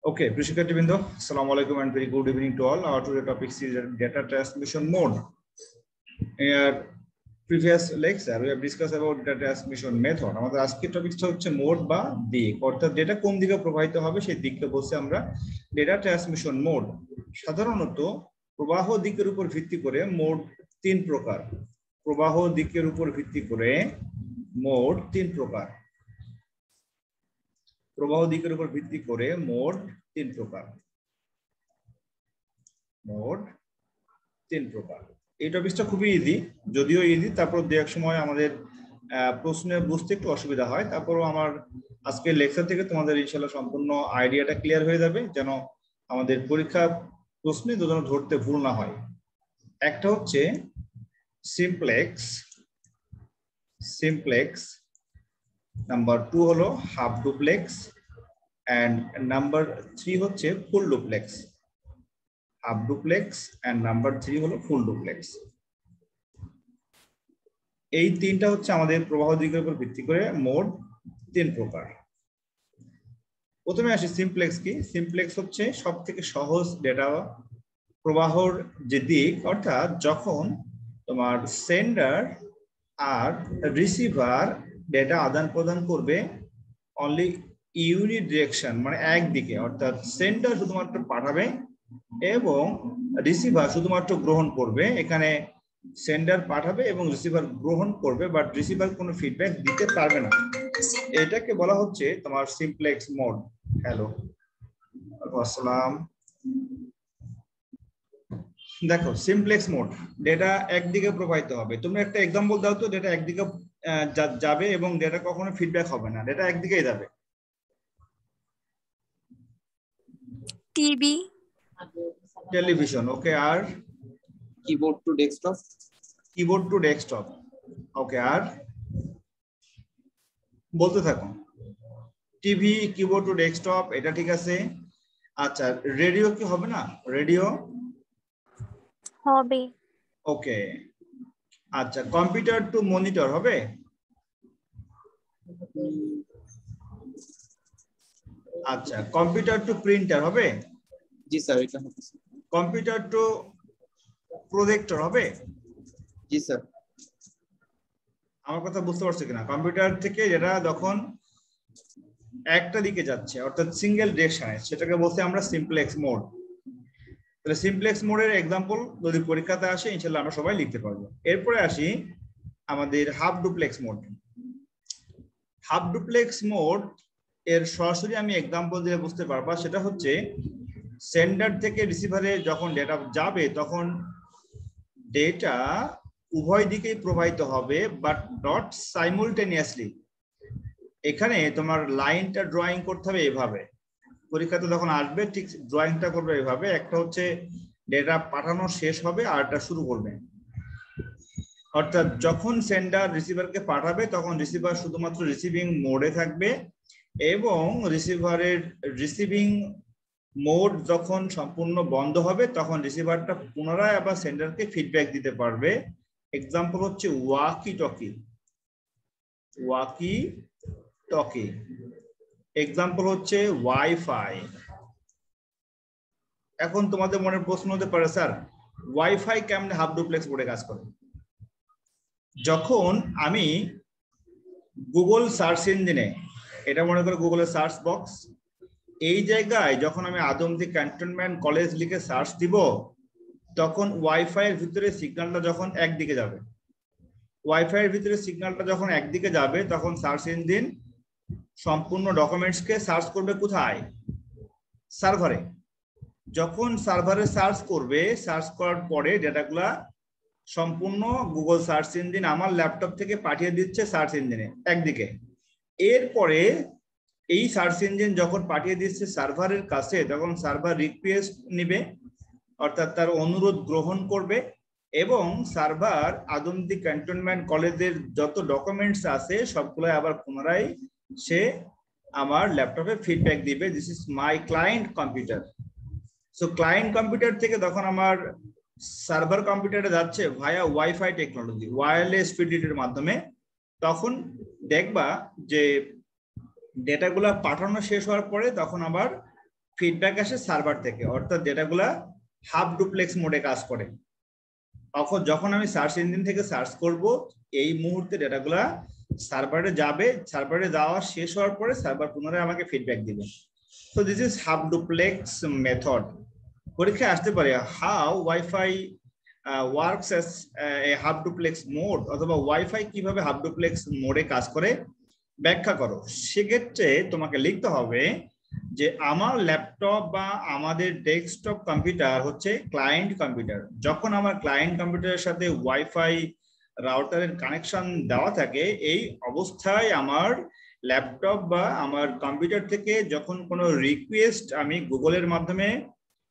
Okay, Prishikatibindo, Assalamu alaikum and very good evening to all. Our today topic is data transmission mode. In our previous lecture, we have discussed about data transmission method. আমাদের আজকের টপিকটা হচ্ছে mode বা দিক, অর্থাৎ data কোন দিকে প্রবাহিত হবে সেই দিককে বলছি আমরা ডেটা ট্রান্সমিশন মোড। সাধারণত প্রবাহ দিকের উপর ভিত্তি করে মোড তিন প্রকার। প্রবাহ দিকের উপর ভিত্তি করে মোড তিন প্রকার। প্রবাহ দিকের উপর ভিত্তি করে মোড তিন প্রকার। মোড তিন প্রকার। এই টপিকটা খুবই ইজি, যদিও ইজি, তারপর দু এক সময় আমাদের প্রশ্নে বুঝতে একটু অসুবিধা হয়। তারপরও আমার আজকের লেকচার থেকে তোমাদের ইনশাআল্লাহ সম্পূর্ণ আইডিয়াটা ক্লিয়ার হয়ে যাবে, যেন আমাদের পরীক্ষা প্রশ্নে যেন ধরতে ভুল না হয়। একটা হচ্ছে সিমপ্লেক্স, নাম্বার 2 হলো হাফ ডুপ্লেক্স, and number 3 হচ্ছে full duplex. Half duplex and number 3 হলো ফুল ডুপ্লেক্স। এই তিনটা হচ্ছে আমাদের প্রবাহ দিকের উপর ভিত্তি করে মোড তিন প্রকার। প্রথমে আসি সিমপ্লেক্স কি। সিমপ্লেক্স হচ্ছে সব থেকে সহজ ডেটা প্রবাহর যে দিক, অর্থাৎ যখন তোমার সেন্ডার আর রিসিভার ডেটা আদান প্রদান করবে অনলি ইউনিট ডিরেকশন, মানে একদিকে, অর্থাৎ সেন্ডার শুধুমাত্র পাঠাবে এবং রিসিভার শুধুমাত্র গ্রহণ করবে। এখানে সেন্ডার পাঠাবে এবং রিসিভার গ্রহণ করবে, বাট রিসিভার কোনো ফিডব্যাক দিতে পারবে না। এটাকে বলা হচ্ছে তোমার সিমপ্লেক্স মোড। হ্যালো, আসসালাম। দেখো সিমপ্লেক্স মোড, ডেটা একদিকে প্রবাহিত হবে। তুমি একটা এক্সাম্পল দাও তো, ডেটা একদিকে যাবে এবং ডেটা কখনো ফিডব্যাক হবে না, ডেটা একদিকেই যাবে। TV, television, okay. আর keyboard to desktop, keyboard to desktop, okay. আর বলতে থাকুন। টিভি, কিবোর্ড টু ডেস্কটপ, এটা ঠিক আছে। আচ্ছা, রেডিও কি হবে না? রেডিও হবে। ওকে। আচ্ছা, কম্পিউটার টু মনিটর হবে? আচ্ছা, কম্পিউটার টু প্রিন্টার হবে? জি স্যার এটা হবে। কম্পিউটার টু প্রজেক্টর হবে? জি স্যার। আমার কথা বুঝতে পারছো কিনা? কম্পিউটার থেকে যেটা যখন একটা দিকে যাচ্ছে, অর্থাৎ সিঙ্গেল ডিরেকশনে, সেটাকে বলতে আমরা সিমপ্লেক্স মোড। তাহলে সিমপ্লেক্স মোডের এক্সাম্পল যদি পরীক্ষাতে আসে ইনশাআল্লাহ আমরা সবাই লিখতে পারবো। এরপরে আসি আমাদের half duplex mode. Half duplex mode এর সরাসরি আমি এক্সাম্পল দিয়ে বুঝতে পারবা। সেটা হচ্ছে সেন্ডার থেকে রিসিভারে যখন ডেটা যাবে তখন ডেটা উভয় দিকেই প্রবাহিত হবে, বাট নট সাইমultaneously। এখানে তোমার লাইনটা ড্রয়িং করতে হবে এভাবে, পরীক্ষাতে যখন আসবে ঠিক ড্রয়িংটা করবে এভাবে। একটা হচ্ছে ডেটা পাঠানো শেষ হবে আর এটা শুরু করবে, অর্থাৎ যখন সেন্ডার রিসিভারকে পাঠাবে তখন রিসিভার শুধুমাত্র রিসিভিং মোডে থাকবে এবং রিসিভারের রিসিভিং মোড যখন সম্পূর্ণ বন্ধ হবে তখন রিসিভারটা পুনরায় আবার সেন্ডারকে ফিডব্যাক দিতে পারবে। এক্সাম্পল হচ্ছে ওয়াকি টকি, এক্সাম্পল হচ্ছে ওয়াইফাই। এখন তোমাদের মনে প্রশ্ন হতে পারে, স্যার ওয়াইফাই কেমনে হাফ ডুপ্লেক্স মোডে কাজ করে? যখন আমি গুগল সার্চ ইঞ্জিনে, এটা মনে করো গুগলের সার্চ বক্স, এই জায়গায় যখন আমি আদমদী ক্যান্টনমেন্ট কলেজ লিখে সার্চ দিব তখন ওয়াইফাই এর ভিতরে সিগন্যালটা যখন একদিকে যাবে, ওয়াইফাই এর ভিতরে সিগন্যালটা যখন একদিকে যাবে তখন সার্চ ইঞ্জিন সম্পূর্ণ ডকুমেন্টসকে সার্চ করবে কোথায়? সার্ভারে। যখন সার্ভারে সার্চ করবে, সার্চ করার পরে ডেটাগুলা সম্পূর্ণ গুগল সার্চ ইঞ্জিন আমার ল্যাপটপ থেকে পাঠিয়ে দিচ্ছে সার্চ ইঞ্জিনে একদিকে। এরপরে এই সার্চ ইঞ্জিন যখন পাঠিয়ে দিচ্ছে সার্ভারের কাছে, তখন সার্ভার রিকোয়েস্ট নিবে, অর্থাৎ তার অনুরোধ গ্রহণ করবে এবং সার্ভার আদমদী ক্যান্টনমেন্ট কলেজের যত ডকুমেন্টস আছে সবগুলো আবার পুনরায় সে আমার ল্যাপটপে ফিডব্যাক দিবে। This is my client computer. So client computer থেকে তখন আমার সার্ভার কম্পিউটারে যাচ্ছে ভায়া ওয়াইফাই টেকনোলজি, ওয়্যারলেস ফিডিটির মাধ্যমে। তখন দেখবা যে ডেটাগুলো পাঠানো শেষ হওয়ার পরে তখন আবার ফিডব্যাক আসে সার্ভার থেকে, অর্থাৎ ডেটাগুলা হাফ ডুপ্লেক্স মোডে কাজ করে। যখন আমি সার্চ ইঞ্জিন থেকে সার্চ করব, এই মুহূর্তে ডেটাগুলা সার্ভারে যাবে, সার্ভারে যাওয়া শেষ হওয়ার পরে সার্ভার পুনরায় আমাকে ফিডব্যাক দিবে। So this is half duplex method. পরীক্ষায় আসতে পারে how wifi works as a half duplex mode, অথবা ওয়াইফাই কিভাবে হাফ ডুপ্লেক্স মোডে কাজ করে ব্যাখ্যা করো। সেক্ষেত্রে তোমাকে লিখতে হবে যে আমার ল্যাপটপ বা আমাদের ডেস্কটপ কম্পিউটার হচ্ছে ক্লায়েন্ট কম্পিউটার। যখন আমার ক্লায়েন্ট কম্পিউটারের সাথে ওয়াইফাই রাউটারের কানেকশন দেওয়া থাকে, এই অবস্থায় আমার ল্যাপটপ বা আমার কম্পিউটার থেকে যখন কোনো রিকোয়েস্ট আমি গুগলের মাধ্যমে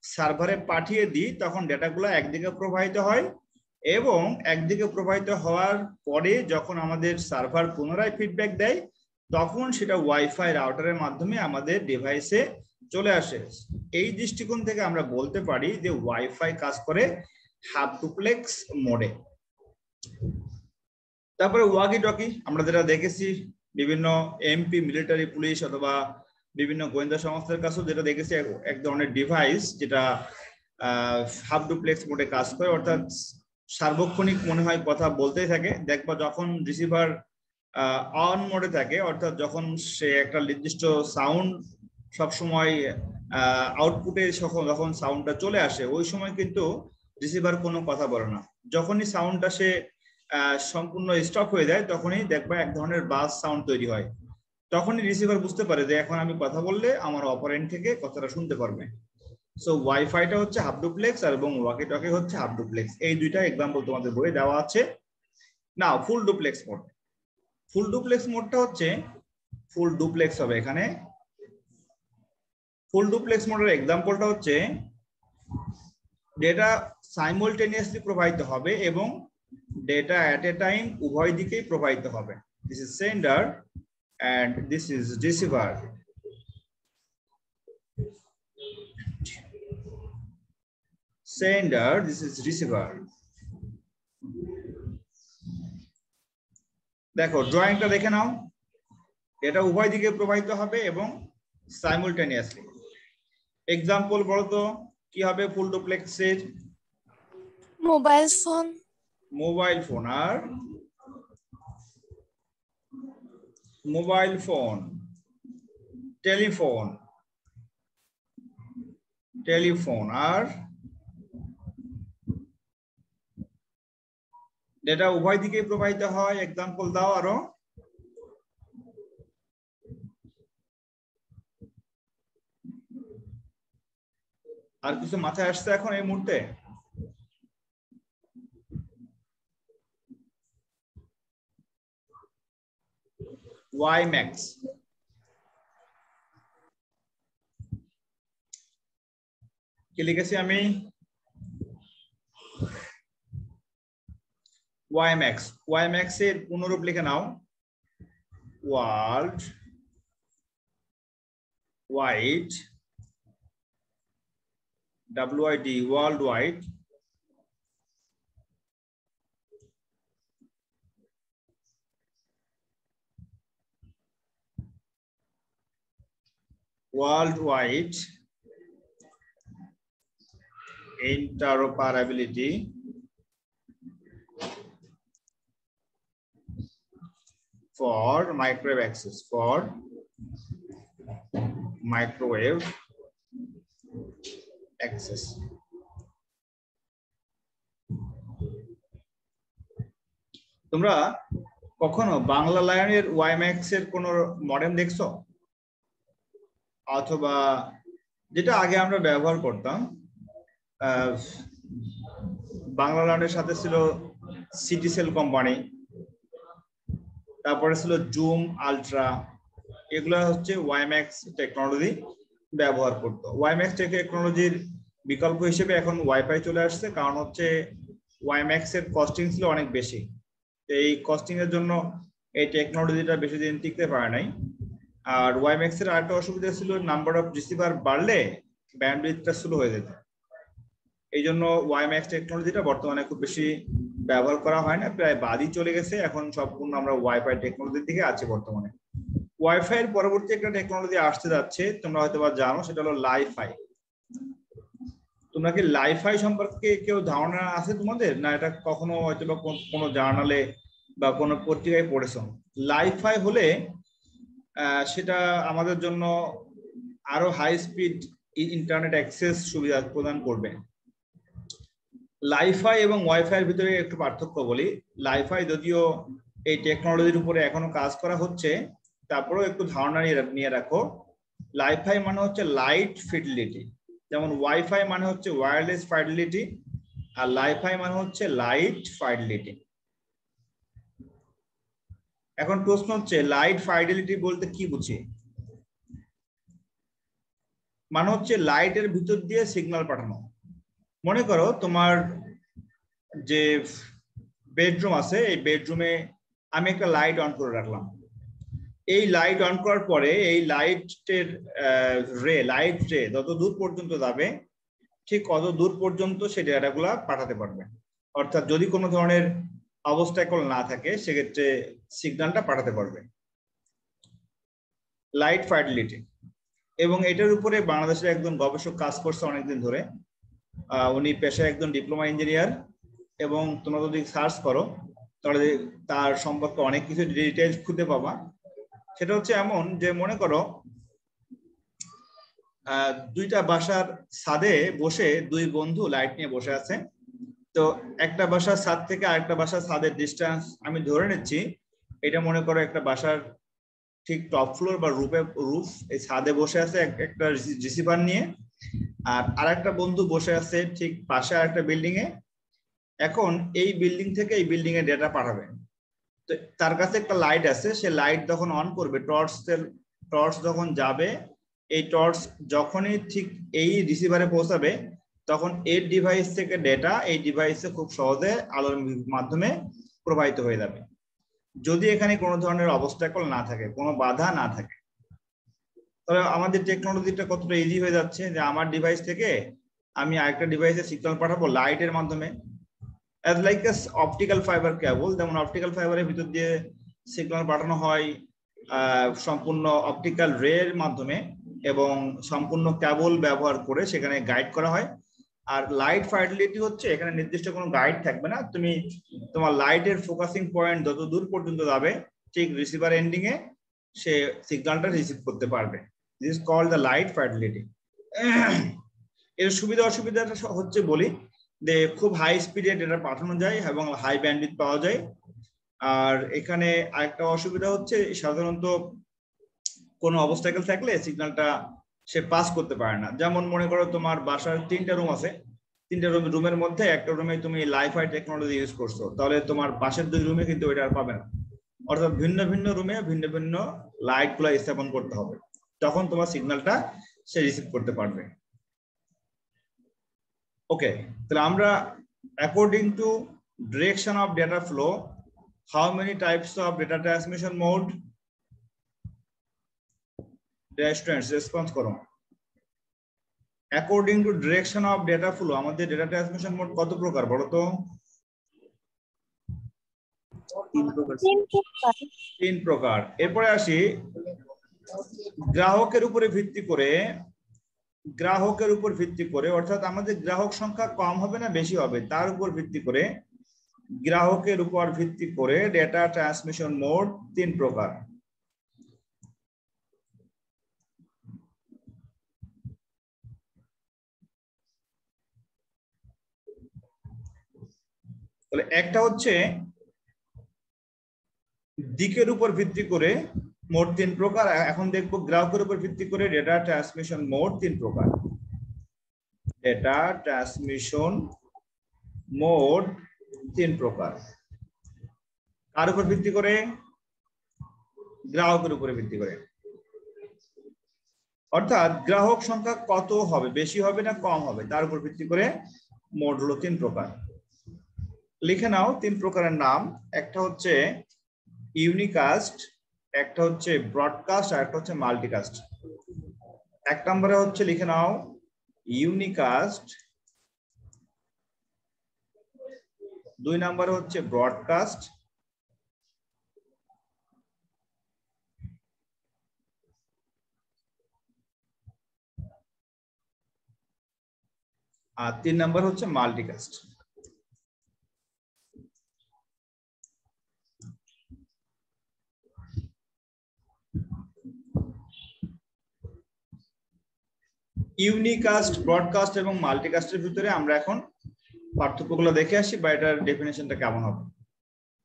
সার্ভারে পাঠিয়ে দিই, তখন ডেটাগুলো একদিকে প্রবাহিত হয়, এবং একদিকে প্রবাহিত হওয়ার পরে যখন আমাদের সার্ভার পুনরায় ফিডব্যাক দেয়, তখন সেটা ওয়াইফাই রাউটারের মাধ্যমে আমাদের ডিভাইসে চলে আসে। এই দৃষ্টিকোণ থেকে আমরা বলতে পারি যে ওয়াইফাই কাজ করে হাফ ডুপ্লেক্স মোডে। তারপরে ওয়াকি টকি আমরা যেটা দেখেছি বিভিন্ন এমপি, মিলিটারি, পুলিশ অথবা বিভিন্ন গোয়েন্দা সংস্থার কাছেও যেটা দেখেছি, এক ধরনের ডিভাইস যেটা হাফ ডুপ্লেক্স মোডে কাজ করে, অর্থাৎ সার্বক্ষণিক মনে হয় কথা বলতেই থাকে। দেখবা যখন রিসিভার অন মোডে থাকে, অর্থাৎ যখন সে একটা নির্দিষ্ট সাউন্ড সবসময় আউটপুটে যখন সাউন্ডটা চলে আসে, ওই সময় কিন্তু রিসিভার কোনো কথা বলে না। যখনই সাউন্ডটা সে সম্পূর্ণ স্টপ হয়ে যায়, তখনই দেখবা এক ধরনের বাস সাউন্ড তৈরি হয়। তখনই রিসিভার বুঝতে পারে যে এখন আমি কথা বললে আমার অপারেন্ট থেকে কথাটা শুনতে পারবে। সো ওয়াইফাইটা হচ্ছে হাফ ডুপ্লেক্স এবং ওয়াকি টকি হচ্ছে হাফ ডুপ্লেক্স। এই দুইটা এক্সাম্পল তোমাদের বইয়ে দেওয়া আছে। না, full duplex mode. Full duplex মোডটা হচ্ছে ফুল ডুপ্লেক্স হবে এখানে। ফুল ডুপ্লেক্স মোডের এক্সাম্পলটা হচ্ছে ডেটা সাইমultaneously প্রবাহিত হবে এবং ডেটা এট এ টাইম উভয় দিকেই প্রবাহিত হবে। This is sender and this is receiver. Sender, this is receiver. দেখো ড্রয়িংটা দেখে নাও, এটা উভয় দিকে প্রবাহিত হবে এবং সাইমultaneously। এক্সাম্পল বলো তো কি হবে ফুল ডুপ্লেক্সের? Mobile phone. মোবাইল ফোন আর মোবাইল ফোন, টেলিফোন, টেলিফোন আর ডেটা উভয় দিকে প্রবাহিত হয়। এক্সাম্পল দাও আরো। আর কিছু মাথায় আসছে এখন এই মুহূর্তে? WiMAX, কি লিখেছি আমি? WiMAX। WiMAX এর পুনরূপ লিখে নাও world wide, WID, world wide worldwide interoperability for microwave access, for microwave access. তোমরা কখনো বাংলা লায়নের WiMAX এর কোন মডেম দেখছো? অথবা যেটা আগে আমরা ব্যবহার করতাম, বাংলা লায়নের সাথে ছিল সিটিসেল কোম্পানি, তারপরে ছিল জুম আলট্রা, এগুলো হচ্ছে WiMAX টেকনোলজি ব্যবহার করতো। WiMAX টেকনোলজির বিকল্প হিসেবে এখন ওয়াইফাই চলে আসছে, কারণ হচ্ছে WiMAX এর কস্টিং ছিল অনেক বেশি। এই কস্টিং এর জন্য এই টেকনোলজিটা বেশি দিন টিকতে পারে নাই। আর WiMAX এর আরেকটা অসুবিধা ছিল, নাম্বার অফ রিসিভার বাড়লে ব্যান্ডউইথটা স্লো হয়ে যেত। এই জন্য WiMAX টেকনোলজিটা বর্তমানে খুব বেশি ব্যবহার করা হয় না, প্রায় বাদই চলে গেছে। এখন সম্পূর্ণ আমরা ওয়াইফাই টেকনোলজির দিকে আছি বর্তমানে। ওয়াইফাই এর পরবর্তী একটা টেকনোলজি আসতে যাচ্ছে, তোমরা হয়তো বা জানো, সেটা হলো লাইফাই। তোমরা কি লাইফাই সম্পর্কে কেউ ধারণা আছে তোমাদের, না এটা কখনো হয়তো বা কোনো জার্নালে বা কোনো পত্রিকায় পড়েছো? লাইফাই হলে সেটা আমাদের জন্য আরো হাই স্পিড ইন্টারনেট অ্যাক্সেস সুবিধা প্রদান করবে। লাইফাই এবং ওয়াইফাই এর ভিতরে একটু পার্থক্য বলি। লাইফাই যদিও এই টেকনোলজির উপরে এখনো কাজ করা হচ্ছে, তারপরেও একটু ধারণা নিয়ে রাখো। লাইফাই মানে হচ্ছে লাইট ফিডেলিটি, যেমন ওয়াইফাই মানে হচ্ছে ওয়্যারলেস ফিডেলিটি, আর লাইফাই মানে হচ্ছে লাইট ফিডেলিটি। এখন প্রশ্ন হচ্ছে লাইট ফিডেলিটি বলতে কি বুঝি? মানে হচ্ছে লাইটের ভিতর দিয়ে সিগন্যাল পাঠানো। মনে করো তোমার যে বেডরুম আছে, এই বেডরুমে আমি একটা লাইট অন করে রাখলাম। এই লাইট অন করার পরে এই লাইটের লাইট রে যত দূর পর্যন্ত যাবে, ঠিক কত দূর পর্যন্ত সেই ডেটাগুলা পাঠাতে পারবে। অর্থাৎ যদি কোনো ধরনের অবস্টাকল না থাকে, সেক্ষেত্রে সিগন্যালটা পাঠাতে পারবে। লাইট ফিডেলিটি, এবং এটার উপরে বাংলাদেশের একজন গবেষক কাজ করছে অনেকদিন ধরে। উনি পেশায় একজন ডিপ্লোমা ইঞ্জিনিয়ার, এবং তোমরা যদি সার্চ করো তাহলে তার সম্পর্কে অনেক কিছু ডিটেইলস খুঁজে পাবা। সেটা হচ্ছে এমন যে, মনে করো দুইটা বাসার ছাদে বসে দুই বন্ধু লাইট নিয়ে বসে আছে। তো একটা বাসার ছাদ থেকে আরেকটা বাসার ছাদের ডিস্টেন্স আমি ধরে নিচ্ছি, এটা মনে করো একটা বাসার ঠিক টপ ফ্লোর বা রুফ, এই ছাদে বসে আছে একটা রিসিভার নিয়ে, আর আরেকটা বন্ধু বসে আছে ঠিক পাশে আরেকটা বিল্ডিং এ। এখন এই বিল্ডিং থেকে এই বিল্ডিং এ ডেটা পাঠাবে। তো তার কাছে একটা লাইট আছে, সে লাইট যখন অন করবে, টর্চ যখন যাবে, এই টর্চ যখনই ঠিক এই রিসিভারে পৌঁছাবে, তখন এর ডিভাইস থেকে ডেটা এই ডিভাইসে খুব সহজে আলোর মাধ্যমে প্রবাহিত হয়ে যাবে, যদি এখানে কোনো ধরনের অবস্টাকল না থাকে, কোনো বাধা না থাকে। তবে আমাদের টেকনোলজিটা কতটা ইজি হয়ে যাচ্ছে যে আমার ডিভাইস থেকে আমি আরেকটা ডিভাইসে সিগন্যাল পাঠাবো লাইটের মাধ্যমে, as like a optical fiber cable। যেমন অপটিক্যাল ফাইবারের ভিতর দিয়ে সিগন্যাল পাঠানো হয় সম্পূর্ণ অপটিক্যাল রে এর মাধ্যমে, এবং সম্পূর্ণ কেবল ব্যবহার করে সেখানে গাইড করা হয়। আর লাইট ফিডেলিটি হচ্ছে এখানে নির্দিষ্ট কোনো গাইড থাকবে না, তুমি তোমার লাইটের ফোকাসিং পয়েন্ট যত দূর পর্যন্ত যাবে, ঠিক রিসিভার এন্ডিং এ সে সিগন্যালটা রিসিভ করতে পারবে। This is called the light fidelity. এর সুবিধা অসুবিধাটা হচ্ছে বলি, যে খুব হাই স্পিডে ডেটা পাঠানো যায় এবং হাই ব্যান্ডউইথ পাওয়া যায়। আর এখানে আরেকটা অসুবিধা হচ্ছে, সাধারণত কোনো অবস্টাকল থাকলে সিগন্যালটা সে পাস করতে পারে না। যেমন মনে করো তোমার বাসার 3টা রুম আছে, 3টা রুমের মধ্যে একটা রুমে তুমি লাইফাই টেকনোলজি ইউজ করছো, তাহলে তোমার পাশের 2 রুমে কিন্তু ওইটা আর পাবে না। অর্থাৎ ভিন্ন ভিন্ন রুমে ভিন্ন ভিন্ন লাইট গুলা স্থাপন করতে হবে, তখন তোমার সিগন্যালটা সে রিসিভ করতে পারবে। ওকে, তাহলে আমরা according to direction of data flow, how many types of data transmission mode? Students response করো। According to direction of data flow, আমাদের data transmission mode কত প্রকার বলো তো? 3 প্রকার। এরপরে আসি গ্রাহকের উপরে ভিত্তি করে, অর্থাৎ আমাদের গ্রাহক সংখ্যা কম হবে না বেশি হবে, তার উপর ভিত্তি করে, গ্রাহকের উপর ভিত্তি করে ডেটা ট্রান্সমিশন মোড 3 প্রকার। তাহলে একটা হচ্ছে দিকের উপর ভিত্তি করে মোড 3 প্রকার। এখন দেখবো গ্রাহকের উপর ভিত্তি করে ডেটা ট্রান্সমিশন মোড 3 প্রকার। ডেটা ট্রান্সমিশন মোড 3 প্রকার। কার উপর ভিত্তি করে? গ্রাহকের উপরে ভিত্তি করে। অর্থাৎ গ্রাহক সংখ্যা কত হবে, বেশি হবে না কম হবে, তার উপর ভিত্তি করে মোড হলো 3 প্রকার। লিখে নাও 3 প্রকারের নাম। একটা হচ্ছে ইউনিকাস্ট, একটা হচ্ছে ব্রডকাস্ট, আর একটা হচ্ছে মাল্টিকাস্ট। 1 নম্বরে হচ্ছে লিখে নাও ইউনিকাস্ট, 2 নম্বরে হচ্ছে ব্রডকাস্ট, আর 3 নাম্বার হচ্ছে মাল্টিকাস্ট। ইউনিকাস্ট, ব্রডকাস্ট এবং মাল্টিকাস্টের ভিতরে আমরা এখন পার্থক্যগুলো দেখে আসি বা এটার ডেফিনেশনটা কেমন হবে।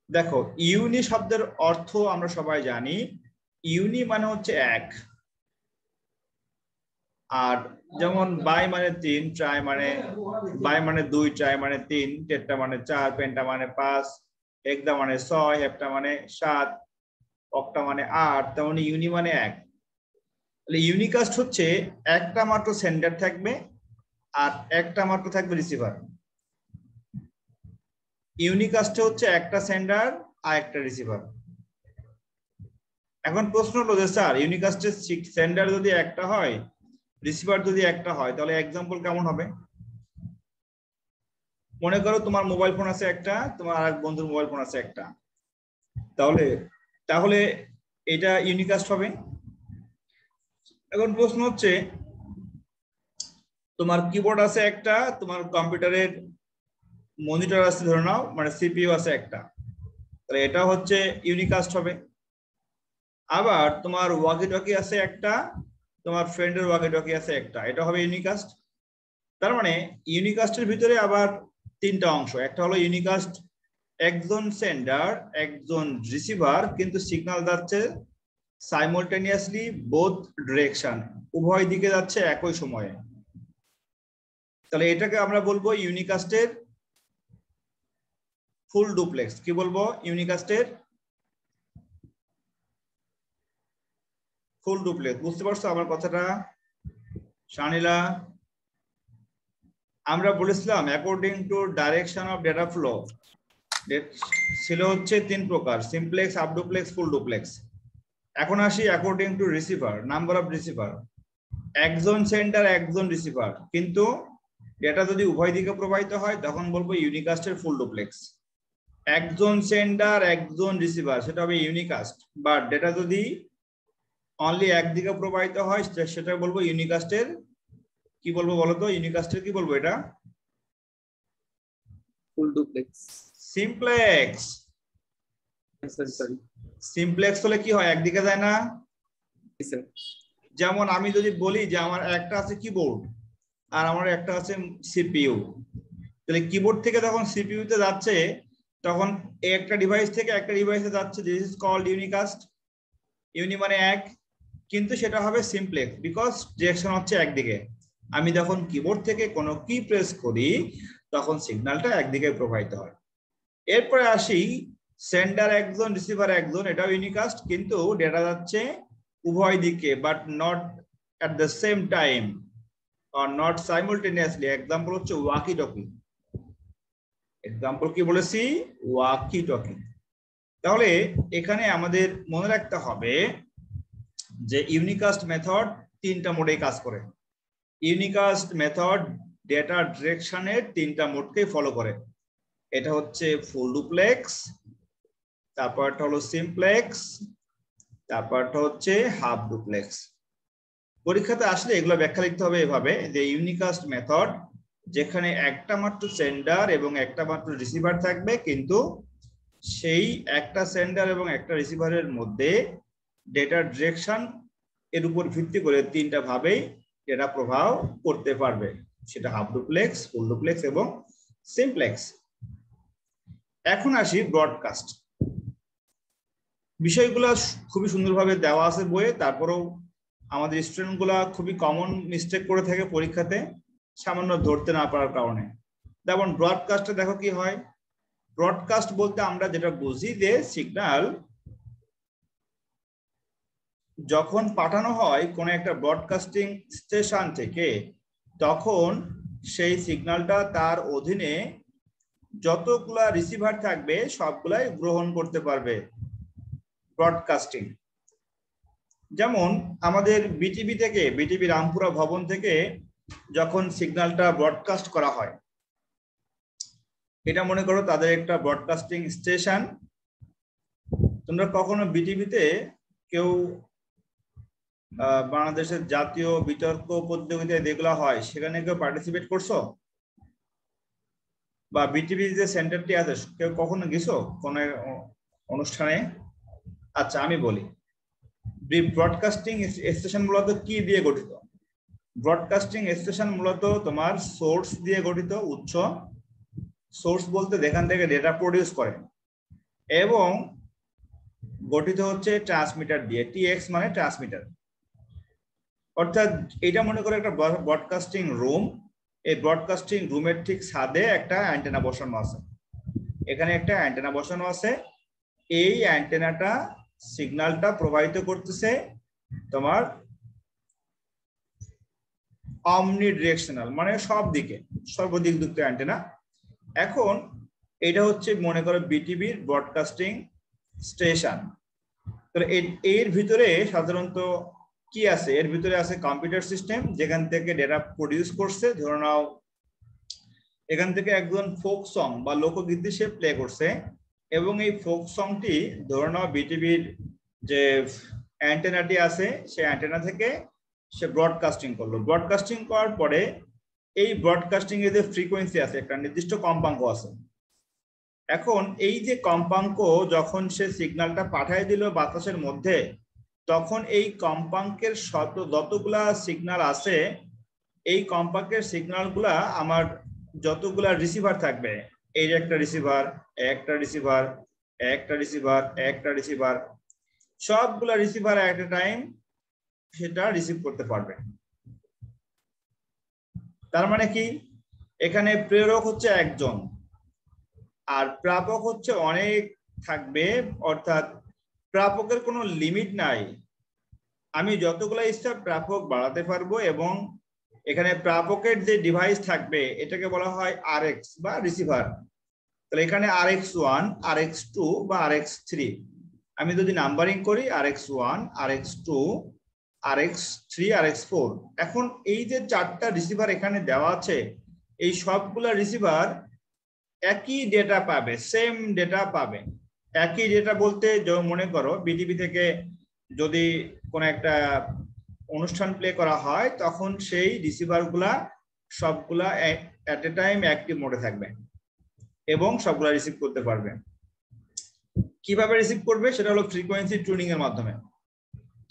দেখো, ইউনি শব্দের অর্থ আমরা সবাই জানি। ইউনি মানে হচ্ছে এক, আর যেমন বাই মানে 3, ট্রাই মানে বাই মানে 2, ট্রাই মানে 3, টেট্রা মানে 4, পেন্টা মানে 5, হেক্সা মানে 6, হেপ্টা মানে 7, অক্টা মানে 8। তার মানে ইউনি মানে এক। তাহলে ইউনিকাস্ট হচ্ছে একটা মাত্র সেন্ডার থাকবে আর একটা মাত্র থাকবে রিসিভার। ইউনিকাস্টে হচ্ছে একটা সেন্ডার আর একটা রিসিভার। এখন প্রশ্ন হলো যে স্যার, ইউনিকাস্টের সেন্ডার যদি একটা হয়, রিসিভার যদি একটা হয়, তাহলে এক্সাম্পল কেমন হবে? মনে করো তোমার মোবাইল ফোন আছে একটা, তোমার আরেক বন্ধুর মোবাইল ফোন আছে একটা, তাহলে তাহলে এটা ইউনিকাস্ট হবে। এখন প্রশ্ন হচ্ছে, তোমার কিবোর্ড আছে একটা, তোমার কম্পিউটারের মনিটর আছে ধরে নাও, মানে সিপিইউ আছে একটা, তাহলে এটা হচ্ছে ইউনিকাস্ট হবে। আবার তোমার ওয়াকি টকি আছে একটা, তোমার ফ্রেন্ডের ওয়াকি টকি আছে একটা, এটা হবে ইউনিকাস্ট। তার মানে ইউনিকাস্টের ভিতরে আবার তিনটা অংশ। একটা হলো ইউনিকাস্ট একজন সেন্ডার একজন রিসিভার, কিন্তু সিগন্যাল যাচ্ছে সাইমultaneously বোথ ডিরেকশন, উভয় দিকে যাচ্ছে একই সময়ে। তাহলে এটাকে আমরা বলবো ইউনিকাস্টের ফুল ডুপ্লেক্স। কি বলবো? ইউনিকাস্টের ফুল ডুপ্লেক্স। বুঝতে পারছো আমার কথাটা শানিলা? আমরা বলেছিলাম according to direction of data flow ছিল হচ্ছে 3 প্রকার: simplex, half duplex, full duplex. এখন আসি according to receiver, number of receiver. একজন সেন্ডার একজন রিসিভার, কিন্তু ডেটা যদি উভয় দিকে প্রবাহিত হয় তখন বলবো ইউনিকাস্টের ফুল ডুপ্লেক্স। একজন সেন্ডার একজন রিসিভার, সেটা হবে ইউনিকাস্ট। বাট ডেটা যদি অনলি একদিকে প্রবাহিত হয় সেটা বলবো ইউনিকাস্টের কি বলবো বলতো? ইউনিকাস্টের কি বলবো এটা? Full duplex. Simplex. Sorry, simplex হলে কি হয়? একদিকে যায় না? স্যার। যেমন আমি যদি বলি যে আমার একটা আছে কিবোর্ড আর আমার একটা আছে সিপিইউ, তাহলে কিবোর্ড থেকে যখন সিপিইউ তে যাচ্ছে তখন একটা ডিভাইস থেকে একটা ডিভাইসে যাচ্ছে, দিস ইজ কল্ড ইউনিকাস্ট। ইউনি মানে এক, কিন্তু সেটা হবে সিমপ্লেক্স বিকজ ডিরেকশন হচ্ছে একদিকে। আমি যখন কিবোর্ড থেকে কোনো কি প্রেস করি তখন সিগন্যালটা একদিকে প্রবাহিত হয়। এরপরে আসি সেন্ডার একজন রিসিভার একজন, এটাও ইউনিকাস্ট, কিন্তু ডেটা যাচ্ছে উভয় দিকে but not at the same time or not simultaneously. Example হচ্ছে ওয়াকি টকি। এক্সাম্পল কি বলেছি? Walkie talkie. তাহলে এখানে আমাদের মনে রাখতে হবে যে ইউনিকাস্ট মেথড তিনটা মোডে কাজ করে। ইউনিকাস্ট মেথড ডেটা ডিরেকশনের তিনটা মোডকে ফলো করে। এটা হচ্ছে ফুল ডুপ্লেক্স, তারপরটা হলো সিমপ্লেক্স, তারপরটা হচ্ছে হাফ ডুপ্লেক্স। পরীক্ষাতে আসলে এগুলো ব্যাখ্যা লিখতে হবে এভাবে যে ইউনিকাস্ট মেথড যেখানে একটা মাত্র সেন্ডার এবং একটা মাত্র রিসিভার থাকবে, কিন্তু সেই একটা সেন্ডার এবং একটা রিসিভারের মধ্যে ডেটা ডিরেকশন এর উপর ভিত্তি করে তিনটা ভাবেই ডেটা প্রবাহ করতে পারবে, সেটা হাফ ডুপ্লেক্স, ফুল ডুপ্লেক্স এবং সিমপ্লেক্স। এখন আসি ব্রডকাস্ট। বিষয়গুলো খুবই সুন্দরভাবে দেওয়া আছে বইয়ে, তারপরেও আমাদের স্টুডেন্ট গুলা খুবই কমন মিস্টেক করে থাকে পরীক্ষাতে সামান্য ধরতে না পারার কারণে। যেমন ব্রডকাস্টে দেখো কি হয়। ব্রডকাস্ট বলতে আমরা যেটা বুঝি যে সিগন্যাল যখন পাঠানো হয় কোন একটা ব্রডকাস্টিং স্টেশন থেকে, তখন সেই সিগন্যালটা তার অধীনে যতগুলা রিসিভার থাকবে সবগুলাই গ্রহণ করতে পারবে। ব্রডকাস্টিং যেমন আমাদের বিটিভি থেকে, বিটিভি রামপুরা ভবন থেকে যখন সিগন্যালটা ব্রডকাস্ট করা হয়, এটা মনে করো তাদের একটা ব্রডকাস্টিং স্টেশন। তোমরা কখনো বিটিভিতে কেউ বাংলাদেশের জাতীয় বিতর্ক প্রতিযোগিতায় যেগুলো হয় সেখানে কেউ পার্টিসিপেট করছো? বা বিটিভি যে সেন্টারটি আছে কেউ কখনো গেছো কোন অনুষ্ঠানে? আচ্ছা আমি বলি, ব্রডকাস্টিং স্টেশন মূলত কি দিয়ে গঠিত? ব্রডকাস্টিং স্টেশন মূলত তোমার সোর্স দিয়ে গঠিত, উৎস। সোর্স বলতে যেখান থেকে ডেটা প্রডিউস করে, এবং গঠিত হচ্ছে ট্রান্সমিটার দিয়ে, টিএক্স মানে ট্রান্সমিটার। অর্থাৎ এটা মনে করে একটা ব্রডকাস্টিং রুম, এই ব্রডকাস্টিং রুমের ঠিক ছাদে একটা অ্যান্টেনা বসানো আছে। এখানে একটা অ্যান্টেনা বসানো আছে, এই অ্যান্টেনাটা সিগন্যালটা প্রবাহিত করতেছে তোমার অমনি ডিরেকশনাল, মানে সব দিকে, সর্বদিক যুক্ত অ্যান্টেনা। এখন এটা হচ্ছে মনে করো বিটিভির ব্রডকাস্টিং স্টেশন। তাহলে এর ভিতরে সাধারণত কি আছে? এর ভিতরে আছে কম্পিউটার সিস্টেম, যেখান থেকে ডেটা প্রডিউস করছে। ধরে নাও এখান থেকে একজন ফোক সং বা লোকগীতি সে প্লে করছে, এবং এই ফোক সংটি ধরে নাও বিটিভির যে অ্যান্টেনাটি আছে সেই অ্যান্টেনা থেকে সে ব্রডকাস্টিং করলো। ব্রডকাস্টিং করার পরে এই ব্রডকাস্টিং এর যে ফ্রিকোয়েন্সি আছে, একটা নির্দিষ্ট কম্পাঙ্ক আছে। এখন এই যে কম্পাঙ্ক যখন সে সিগন্যালটা পাঠিয়ে দিল বাতাসের মধ্যে, তখন এই কম্পাঙ্কের যতগুলা সিগন্যাল আছে, এই কম্পাঙ্কের সিগন্যালগুলা আমার যতগুলা রিসিভার থাকবে, এই যে একটা রিসিভার, একটা রিসিভার, একটা রিসিভার, একটা রিসিভার, সবগুলা রিসিভার এট এ টাইম সেটা রিসিভ করতে পারবে। তার মানে কি, এখানে প্রেরক হচ্ছে একজন আর প্রাপক হচ্ছে অনেক থাকবে, অর্থাৎ প্রাপকের কোনো লিমিট নাই। আমি যতগুলা ইচ্ছা প্রাপক বাড়াতে পারবো, এবং এখানে প্রাপকের যে ডিভাইস থাকবে এটাকে বলা হয় আরএক্স বা রিসিভার। তাহলে এখানে RX1, RX2 বা RX3, আমি যদি নাম্বারিং করি RX1, RX2, RX3, RX4। এখন এই যে চারটা রিসিভার এখানে দেওয়া আছে, এই সবগুলা রিসিভার একই ডেটা পাবে, সেম ডেটা পাবে। একই ডেটা বলতে মনে করো বিটিভি থেকে যদি কোনো একটা অনুষ্ঠান প্লে করা হয়, তখন সেই রিসিভার গুলা সবগুলা এট এ টাইম অ্যাক্টিভ মোডে থাকবে এবং সবগুলা রিসিভ করতে পারবে। কিভাবে রিসিভ করবে সেটা হলো ফ্রিকোয়েন্সি টিউনিং এর মাধ্যমে।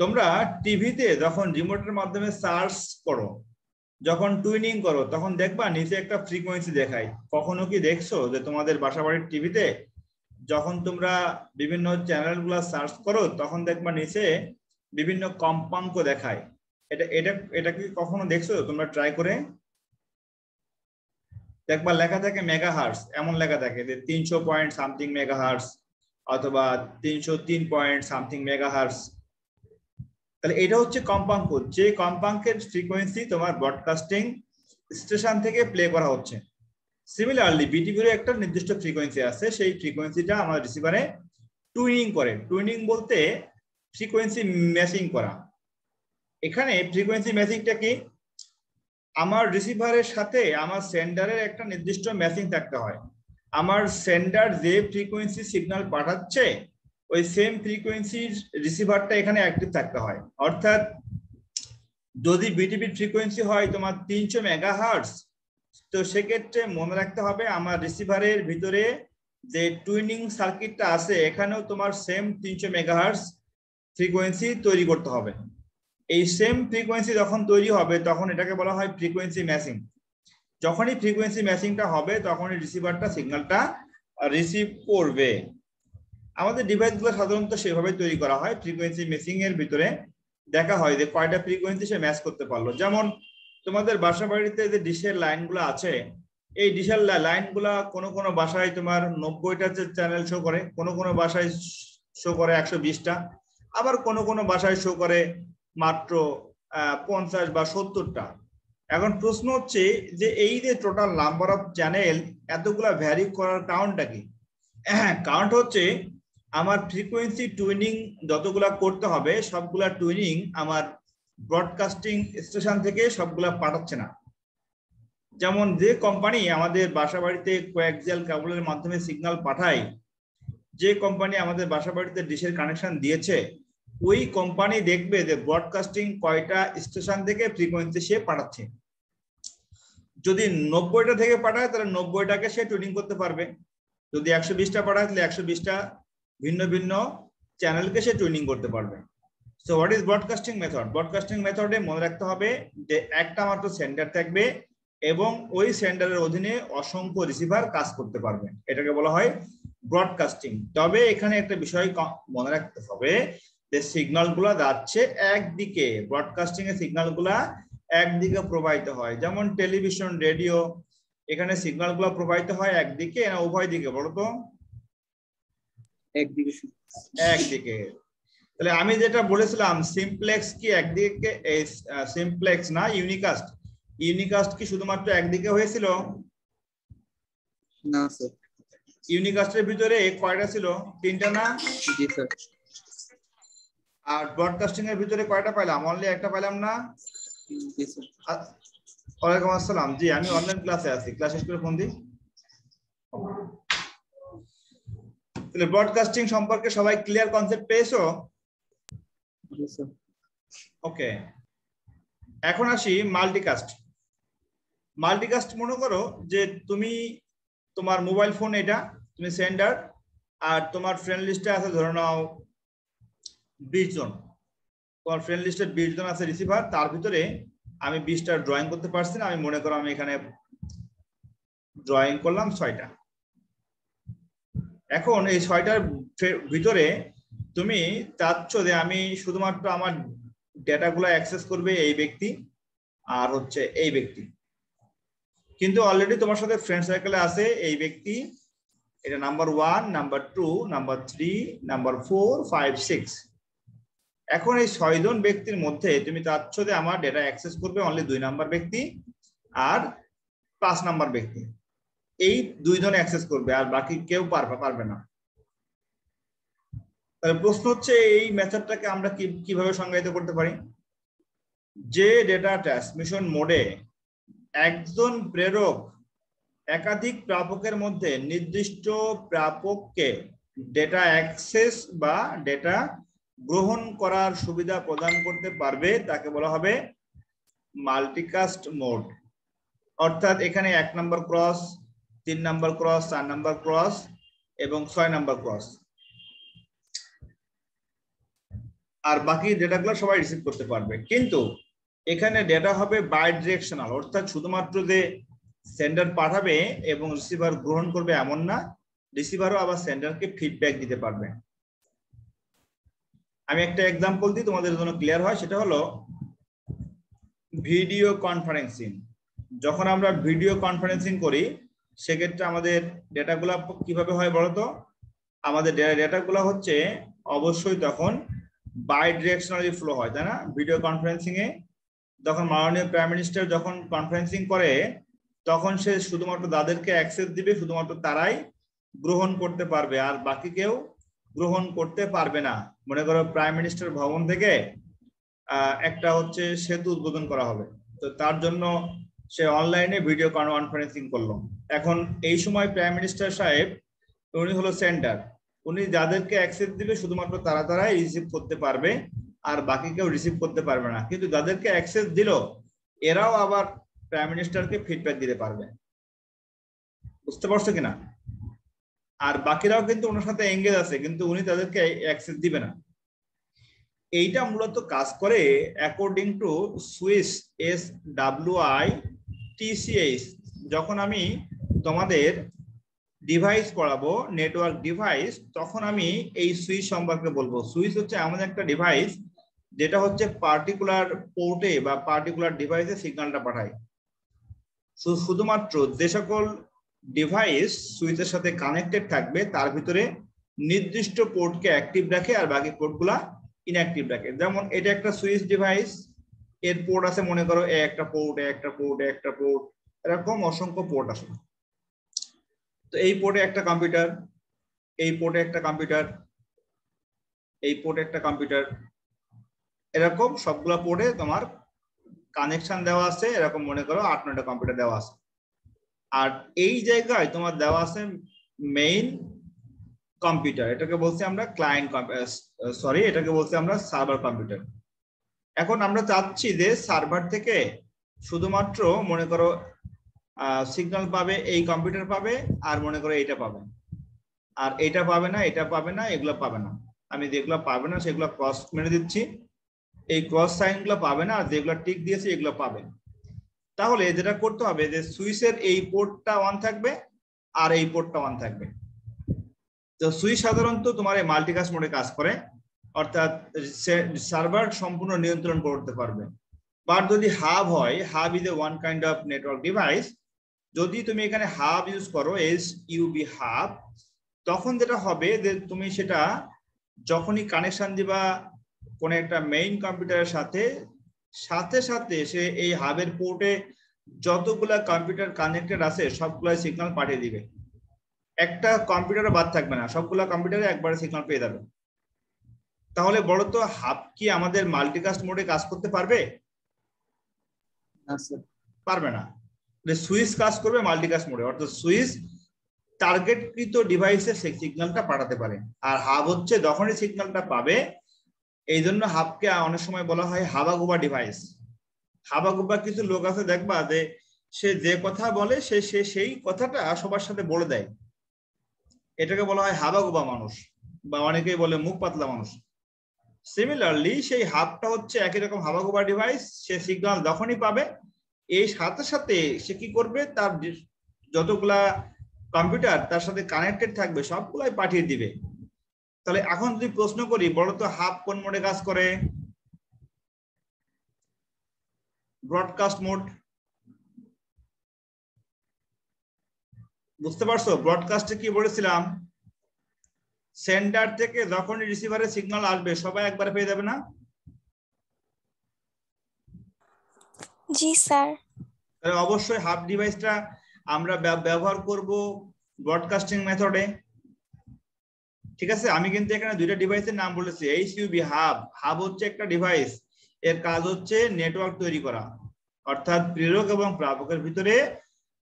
তোমরা টিভিতে যখন রিমোটের মাধ্যমে সার্চ করো, যখন টুইনিং করো, তখন দেখবা নিচে একটা ফ্রিকোয়েন্সি দেখায়। কখনো কি দেখছো যে তোমাদের বাসাবাড়ির টিভিতে যখন তোমরা বিভিন্ন চ্যানেলগুলো সার্চ করো, তখন দেখবা নিচে বিভিন্ন কম্পাঙ্ক দেখায়? এটা এটা এটা কি কখনো দেখছো তোমরা ট্রাই করে? দেখবা লেখা থাকে মেগাহার্টজ, এমন লেখা থাকে যে 300 পয়েন্ট সামথিং মেগাহার্টজ অথবা 303 পয়েন্ট সামথিং মেগাহার্টজ। তাহলে এটা হচ্ছে কম্পাঙ্ক, যে কম্পাঙ্কের ফ্রিকোয়েন্সি তোমার ব্রডকাস্টিং স্টেশন থেকে প্লে করা হচ্ছে। সিমিলারলি বিটিভির একটা নির্দিষ্ট ফ্রিকোয়েন্সি আছে, সেই ফ্রিকোয়েন্সিটা আমার রিসিভারে টুইনিং করে। টুইনিং বলতে ফ্রিকোয়েন্সি ম্যাচিং করা। এখানে ফ্রিকোয়েন্সি ম্যাচিংটা কি? আমার রিসিভারের সাথে আমার সেন্ডারের একটা নির্দিষ্ট ম্যাচিং থাকতে হয়। আমার সেন্ডার যে ফ্রিকোয়েন্সি সিগন্যাল পাঠাচ্ছে, ওই সেম ফ্রিকোয়েন্সির রিসিভারটা এখানে অ্যাক্টিভ থাকতে হয়। অর্থাৎ যদি বিটিভির ফ্রিকোয়েন্সি হয় তোমার 300 মেগাহার্টজ, তো সেক্ষেত্রে মনে রাখতে হবে আমার রিসিভারের ভিতরে যে টুইনিং সার্কিটটা আছে, এখানেও তোমার সেম 300 মেগাহার্টজ ফ্রিকোয়েন্সি তৈরি করতে হবে। এই সেম ফ্রিকোয়েন্সি যখন তৈরি হবে, তখন এটাকে বলা হয় ফ্রিকোয়েন্সি ম্যাচিং। যখনই ফ্রিকোয়েন্সি ম্যাচিংটা হবে, তখনই রিসিভারটা সিগন্যালটা রিসিভ করবে। আমাদের ডিভাইসগুলো সাধারণত সেভাবে তৈরি করা হয়। ফ্রিকোয়েন্সি ম্যাচিং এর ভিতরে দেখা হয় যে কয়টা ফ্রিকোয়েন্সি সে ম্যাচ করতে পারলো। যেমন তোমাদের বাসা বাড়িতে যে ডিশের লাইনগুলো আছে, এই ডিশের লাইনগুলা কোনো কোনো বাসায় তোমার 90টা চ্যানেল শো করে, কোনো কোনো বাসায় শো করে 120টা, আবার কোনো কোনো বাসায় শো করে মাত্র 50 বা 70টা। এখন প্রশ্ন হচ্ছে যে এই যে টোটাল নাম্বার অফ চ্যানেল এতগুলা ভ্যারি করার কারণটা কি? কারণ হচ্ছে আমার ফ্রিকোয়েন্সি টুইনিং যতগুলা করতে হবে, সবগুলা টুইনিং আমার ব্রডকাস্টিং স্টেশন থেকে সবগুলা পাঠাচ্ছে না। যেমন যে কোম্পানি আমাদের বাসা বাড়িতে কোয়াক্সিয়াল কেবলের মাধ্যমে সিগন্যাল পাঠায়, যে কোম্পানি আমাদের বাসা বাড়িতে ডিশের কানেকশন দিয়েছে, ওই কোম্পানি দেখবে যে ব্রডকাস্টিং কয়টা স্টেশন থেকে ফ্রিকোয়েন্সি সে পাঠাচ্ছে। যদি 90টা থেকে পাঠায় তাহলে 90টাকে সে টুনিং করতে পারবে, যদি 120টা পাঠায় তাহলে 120টা ভিন্ন ভিন্ন চ্যানেলকে সে টুনিং করতে পারবে। So what is broadcasting method? Broadcasting মেথডে মনে রাখতে হবে যে একটা মাত্র সেন্ডার থাকবে এবং ওই সেন্ডারের অধীনে অসংখ্য রিসিভার কাজ করতে পারবে, এটাকে বলা হয় ব্রডকাস্টিং। তবে এখানে একটা বিষয় মনে রাখতে হবে যে সিগন্যাল গুলা যাচ্ছে একদিকে, ব্রডকাস্টিং এর সিগন্যাল গুলা একদিকে প্রবাহিত হয়, যেমন টেলিভিশন, রেডিও, এখানে সিগন্যাল গুলো প্রবাহিত হয় একদিকে না উভয় দিকে বলো তো? একদিকে। একদিকে। তাহলে আমি যেটা বলেছিলাম সিমপ্লেক্স কি একদিকে, সিমপ্লেক্স না ইউনিকাস্ট, ইউনিকাস্ট কি শুধুমাত্র একদিকে হয়েছিল? না স্যার। ইউনিকাস্টের ভিতরে কয়টা ছিল? 3টা না? জি স্যার। আর ব্রডকাস্টিং এর ভিতরে কয়টা পেলাম? অনলি একটা পেলাম না? জি স্যার। ওয়ালাইকুম আসসালাম। জি আমি অনলাইন ক্লাসে আছি, ক্লাস শেষ করে ফোন দিই। তাহলে ব্রডকাস্টিং সম্পর্কে সবাই ক্লিয়ার কনসেপ্ট পেয়েছো? জি স্যার। ওকে, এখন আসি মাল্টিকাস্ট। মাল্টিকাস্ট মনে করো যে তুমি তোমার মোবাইল ফোন, এটা তুমি সেন্ডার, আর তোমার ফ্রেন্ড লিস্টে আছে ধরে নাও 20 জন, তোমার ফ্রেন্ড লিস্টে 20 জন আছে রিসিভার, তার ভিতরে আমি 20টা ড্রয়িং করতে পারছি না, আমি মনে করো আমি এখানে ড্রয়িং করলাম 6টা। এখন এই 6টার ভিতরে তুমি চাচ্ছ যে আমি শুধুমাত্র আমার ডেটাগুলো অ্যাক্সেস করবে এই ব্যক্তি আর হচ্ছে এই ব্যক্তি, কিন্তু অলরেডি তোমার সাথে ফ্রেন্ড সার্কেলে আছে এই ব্যক্তি, এটা নাম্বার 1, নাম্বার 2, নাম্বার 3, নাম্বার 4, 5, 6। এখন এই 6 জন ব্যক্তির মধ্যে তুমি চাচ্ছ যে আমার ডেটা অ্যাক্সেস করবে অনলি 2 নাম্বার ব্যক্তি আর 5 নাম্বার ব্যক্তি, এই 2 জন অ্যাক্সেস করবে আর বাকি কেউ পারবে না। তাহলে প্রশ্ন হচ্ছে এই মেথডটাকে আমরা কিভাবে সংজ্ঞায়িত করতে পারি? যে ডেটা ট্রান্সমিশন মোডে একজন প্রেরক একাধিক প্রাপকের মধ্যে নির্দিষ্ট প্রাপককে ডেটা অ্যাক্সেস বা ডেটা গ্রহণ করার সুবিধা প্রদান করতে পারবে তাকে বলা হবে মাল্টিকাস্ট মোড। অর্থাৎ এখানে 1 নম্বর ক্রস, 3 নম্বর ক্রস, 4 নম্বর ক্রস এবং 6 নম্বর ক্রস, আর বাকি ডেটাগুলো সবাই রিসিভ করতে পারবে। কিন্তু এখানে ডেটা হবে বাই ডিরেকশনাল, অর্থাৎ শুধুমাত্র যে সেন্ডার পাঠাবে এবং রিসিভার গ্রহণ করবে এমন না, রিসিভারও আবার সেন্ডারকে ফিডব্যাক দিতে পারবে। আমি একটা এক্সাম্পল দিই তোমাদের জন্য ক্লিয়ার হয়, সেটা হলো ভিডিও কনফারেন্সিং। যখন আমরা ভিডিও কনফারেন্সিং করি সেক্ষেত্রে আমাদের ডেটাগুলো কিভাবে হয় বলতো? আমাদের ডেটাগুলো হচ্ছে অবশ্যই তখন বাই ডিরেকশনালি ফ্লো হয়, তাই না? ভিডিও কনফারেন্সিং এ যখন মাননীয় প্রাইম মিনিস্টার যখন কনফারেন্সিং করে তখন সে শুধুমাত্র যাদেরকে অ্যাক্সেস দিবে শুধুমাত্র তারাই গ্রহণ করতে পারবে আর বাকি কেউ গ্রহণ করতে পারবে না। মনে করো প্রাইম মিনিস্টার ভবন থেকে একটা হচ্ছে সেতু উদ্বোধন করা হবে, তো তার জন্য সে অনলাইনে ভিডিও কনফারেন্সিং করলো। এখন এই সময় প্রাইম মিনিস্টার সাহেব উনি হলো সেন্টার, উনি যাদেরকে অ্যাক্সেস দিবে শুধুমাত্র তারাই রিসিভ করতে পারবে আর বাকি কেউ রিসিভ করতে পারবে না। কিন্তু যাদেরকে অ্যাক্সেস দিল এরাও আবার প্রাইম মিনিস্টারকে ফিডব্যাক দিতে পারবে। বুঝতে পারছো কিনা? আর বাকিরাও কিন্তু ওনার সাথে এঙ্গেজ আছে, কিন্তু উনি তাদেরকে অ্যাক্সেস দিবে না। এইটা মূলত কাজ করে according to Swiss SWI TCH। যখন আমি তোমাদের ডিভাইস পড়াবো, নেটওয়ার্ক ডিভাইস, তখন আমি এই সুইচ সম্পর্কে বলবো। সুইচ হচ্ছে এমন একটা ডিভাইস যেটা হচ্ছে পার্টিকুলার পোর্টে বা পার্টিকুলার ডিভাইসে সিগন্যালটা পাঠায়। শুধুমাত্র যে সকল ডিভাইস সুইচের সাথে কানেক্টেড থাকবে তার ভিতরে নির্দিষ্ট পোর্টকে অ্যাক্টিভ রাখে আর বাকি পোর্টগুলা ইনঅ্যাক্টিভ রাখে। যেমন এটা একটা সুইচ ডিভাইস, এর পোর্ট আছে মনে করো একটা পোর্ট, একটা পোর্ট, একটা পোর্ট, এরকম অসংখ্য পোর্ট আছে। তো এই পোর্টে একটা কম্পিউটার, এই পোর্টে একটা কম্পিউটার, এই পোর্টে একটা কম্পিউটার, এরকম সবগুলা পোর্টে তোমার কানেকশন দেওয়া আছে। এরকম মনে করো 8-9টা কম্পিউটার দেওয়া আছে। আর এই জায়গায় তোমার দেওয়া আছে মেইন কম্পিউটার, এটাকে বলছি আমরা ক্লায়েন্ট, সরি এটাকে বলছি আমরা সার্ভার কম্পিউটার। এখন আমরা চাচ্ছি যে সার্ভার থেকে শুধুমাত্র মনে করো সিগন্যাল পাবে, এই কম্পিউটার পাবে, আর মনে করো এটা পাবে, আর এটা পাবে না, এটা পাবে না, এগুলো পাবে না। আমি যেগুলো পাবে না সেগুলো ক্রস মেরে দিচ্ছি, এই ক্রস সাইনগুলো পাবে না, আর যেগুলো টিক দিয়েছি এগুলো পাবে। তাহলে যেটা করতে হবে যে সুইচের এই পোর্টটা অন থাকবে আর এই পোর্টটা অন থাকবে। তো সুইচ সাধারণত তোমার এই মাল্টিকাস্ট মোডে কাজ করে, অর্থাৎ সার্ভার সম্পূর্ণ নিয়ন্ত্রণ করতে পারবে। বাট যদি হাব হয়, hub is a one kind of network device, যদি তুমি এখানে হাব ইউজ করো, SUB হাব, তখন যেটা হবে যে তুমি সেটা যখনই কানেকশন দিবা কোন একটা মেইন কম্পিউটারের সাথে, সাথে সাথে সে এই হাবের পোর্টে যতগুলা কম্পিউটার কানেক্টেড আছে সবগুলা সিগন্যাল পাঠিয়ে দিবে। একটা কম্পিউটারে বাদ থাকবে না, সবগুলা কম্পিউটারে একবারে সিগন্যাল পেয়ে যাবে। তাহলে বলো তো হাব কি আমাদের মাল্টিকাস্ট মোডে কাজ করতে পারবে? না স্যার। পারবে না। সুইচ কাজ করবে মাল্টিকাস্ট মোডে, অর্থাৎ সুইচ টার্গেটকৃত ডিভাইসে সেই সিগন্যালটা পাঠাতে পারে, আর হাব হচ্ছে যখনই সিগন্যালটা পাবে, এই জন্য হাবকে অনেক সময় বলা হয় হাবাগোবা ডিভাইস। হাবাগোবা কিছু লোক আছে দেখবা যে সে যে কথা বলে সে সেই কথাটা সবার সাথে বলে দেয়, এটাকে বলা হয় হাবাগোবা মানুষ, বা অনেকেই বলে মুখ পাতলা মানুষ। সিমিলারলি সেই হাবটা হচ্ছে একই রকম হাবাগোবা ডিভাইস, সে সিগন্যাল যখনই পাবে এই সাথে সাথে সে কি করবে, তার যতগুলা কম্পিউটার তার সাথে কানেক্টেড থাকবে সবগুলাই পাঠিয়ে দিবে। তাহলে এখন যদি প্রশ্ন করি, বলো তো হাব কোন মোডে কাজ করে? Broadcast mode. বুঝতে পারছো ব্রডকাস্টে কি বলেছিলাম? সেন্টার থেকে যখনই রিসিভারে সিগন্যাল আসবে সবাই একবার পেয়ে যাবে না? জি স্যার। তাহলে অবশ্যই হাব ডিভাইসটা আমরা ব্যবহার করব ব্রডকাস্টিং মেথডে। ঠিক আছে, আমি কিন্তু এখানে দুইটা ডিভাইসের নাম বলেছি, HUB হাব। হাব হচ্ছে একটা ডিভাইস, এর কাজ হচ্ছে নেটওয়ার্ক তৈরি করা, অর্থাৎ প্রেরক এবং প্রাপকের ভিতরে